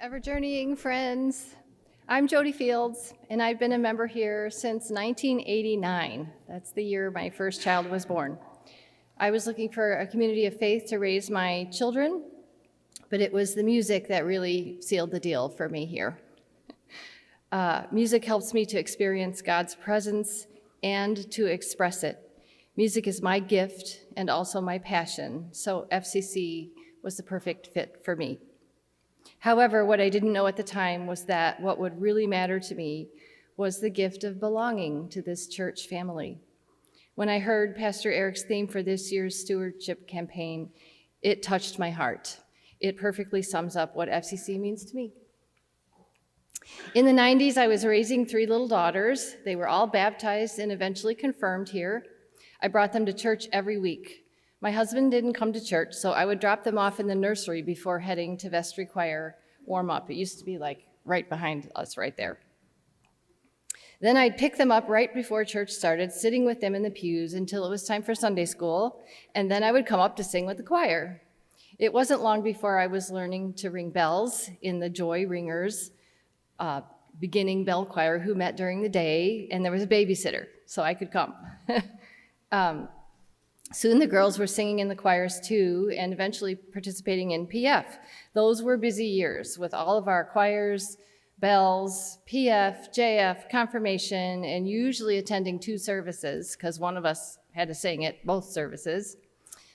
Ever journeying friends. I'm Jody Fields, and I've been a member here since 1989. That's the year my first child was born. I was looking for a community of faith to raise my children, but it was the music that really sealed the deal for me here. Music helps me to experience God's presence and to express it. Music is my gift and also my passion, so FCC was the perfect fit for me. However, what I didn't know at the time was that what would really matter to me was the gift of belonging to this church family. When I heard Pastor Eric's theme for this year's stewardship campaign, it touched my heart. It perfectly sums up what FCC means to me. In the 90s, I was raising 3 little daughters. They were all baptized and eventually confirmed here. I brought them to church every week. My husband didn't come to church, so I would drop them off in the nursery before heading to vestry choir warm up. It used to be like right behind us right there. Then I'd pick them up right before church started, sitting with them in the pews until it was time for Sunday school, and then I would come up to sing with the choir. It wasn't long before I was learning to ring bells in the Joy Ringers beginning bell choir who met during the day, and there was a babysitter, so I could come. Soon the girls were singing in the choirs too, and eventually participating in PF. Those were busy years with all of our choirs, bells, PF, JF, confirmation, and usually attending 2 services because one of us had to sing at both services.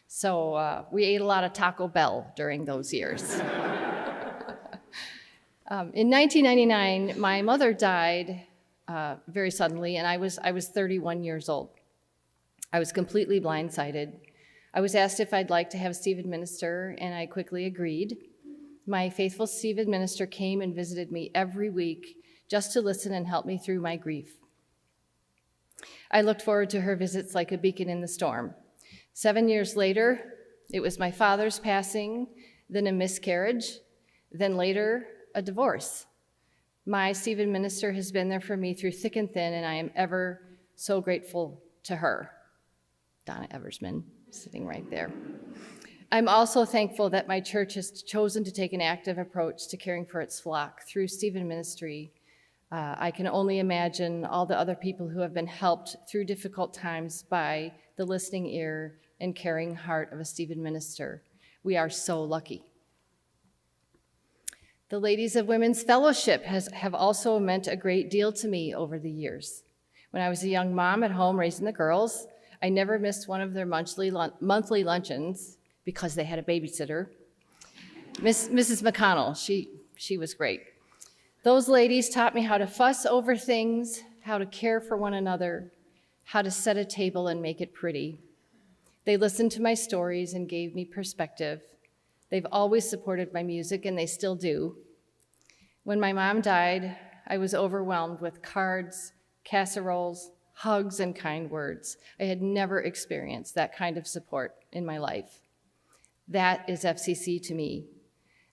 So we ate a lot of Taco Bell during those years. In 1999, my mother died very suddenly, and I was 31 years old. I was completely blindsided. I was asked if I'd like to have Steve administer, and I quickly agreed. My faithful Steve administer came and visited me every week just to listen and help me through my grief. I looked forward to her visits like a beacon in the storm. 7 years later, it was my father's passing, then a miscarriage, then later a divorce. My Steve administer has been there for me through thick and thin, and I am ever so grateful to her. Donna Eversman, sitting right there. I'm also thankful that my church has chosen to take an active approach to caring for its flock through Stephen Ministry. I can only imagine all the other people who have been helped through difficult times by the listening ear and caring heart of a Stephen minister. We are so lucky. The Ladies of Women's Fellowship have also meant a great deal to me over the years. When I was a young mom at home raising the girls, I never missed one of their monthly luncheons because they had a babysitter. Mrs. McConnell, she was great. Those ladies taught me how to fuss over things, how to care for one another, how to set a table and make it pretty. They listened to my stories and gave me perspective. They've always supported my music, and they still do. When my mom died, I was overwhelmed with cards, casseroles, hugs, and kind words. I had never experienced that kind of support in my life. That is FCC to me.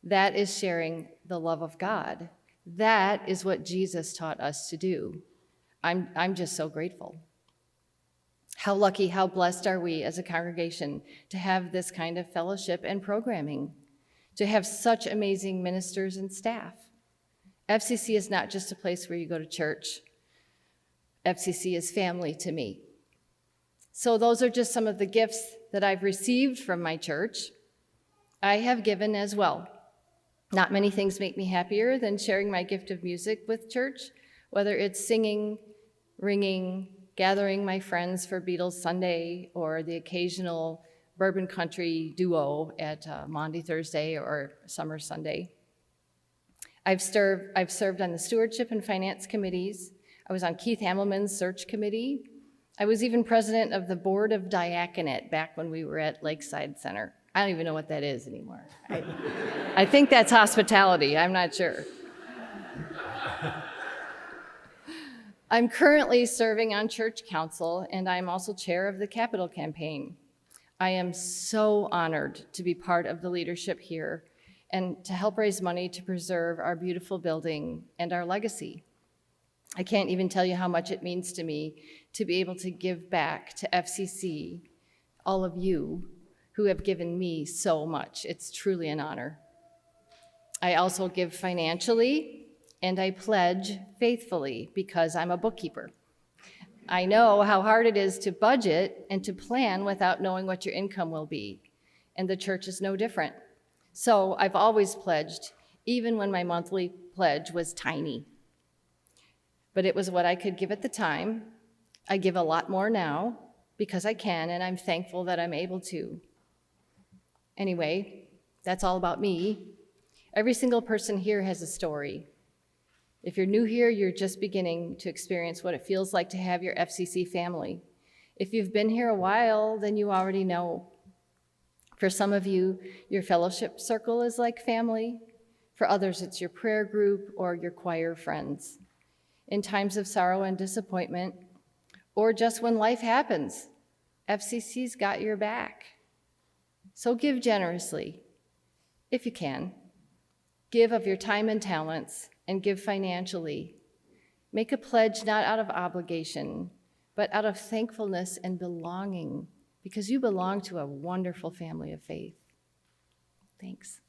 That is sharing the love of God. That is what Jesus taught us to do. I'm just so grateful. How lucky, how blessed are we as a congregation to have this kind of fellowship and programming, to have such amazing ministers and staff. FCC is not just a place where you go to church. FCC is family to me. So those are just some of the gifts that I've received from my church. I have given as well. Not many things make me happier than sharing my gift of music with church, whether it's singing, ringing, gathering my friends for Beatles Sunday, or the occasional bourbon country duo at Maundy Thursday or Summer Sunday. I've served on the Stewardship and Finance committees. I was on Keith Hamelman's search committee. I was even president of the board of diaconate back when we were at Lakeside Center. I don't even know what that is anymore. I think that's hospitality, I'm not sure. I'm currently serving on church council, and I'm also chair of the Capital Campaign. I am so honored to be part of the leadership here and to help raise money to preserve our beautiful building and our legacy. I can't even tell you how much it means to me to be able to give back to FCC, all of you who have given me so much. It's truly an honor. I also give financially, and I pledge faithfully because I'm a bookkeeper. I know how hard it is to budget and to plan without knowing what your income will be, and the church is no different. So I've always pledged, even when my monthly pledge was tiny. But it was what I could give at the time. I give a lot more now because I can, and I'm thankful that I'm able to. Anyway, that's all about me. Every single person here has a story. If you're new here, you're just beginning to experience what it feels like to have your FCC family. If you've been here a while, then you already know. For some of you, your fellowship circle is like family. For others, it's your prayer group or your choir friends. In times of sorrow and disappointment, or just when life happens, FCC's got your back. So give generously, if you can. Give of your time and talents, and give financially. Make a pledge not out of obligation, but out of thankfulness and belonging, because you belong to a wonderful family of faith. Thanks.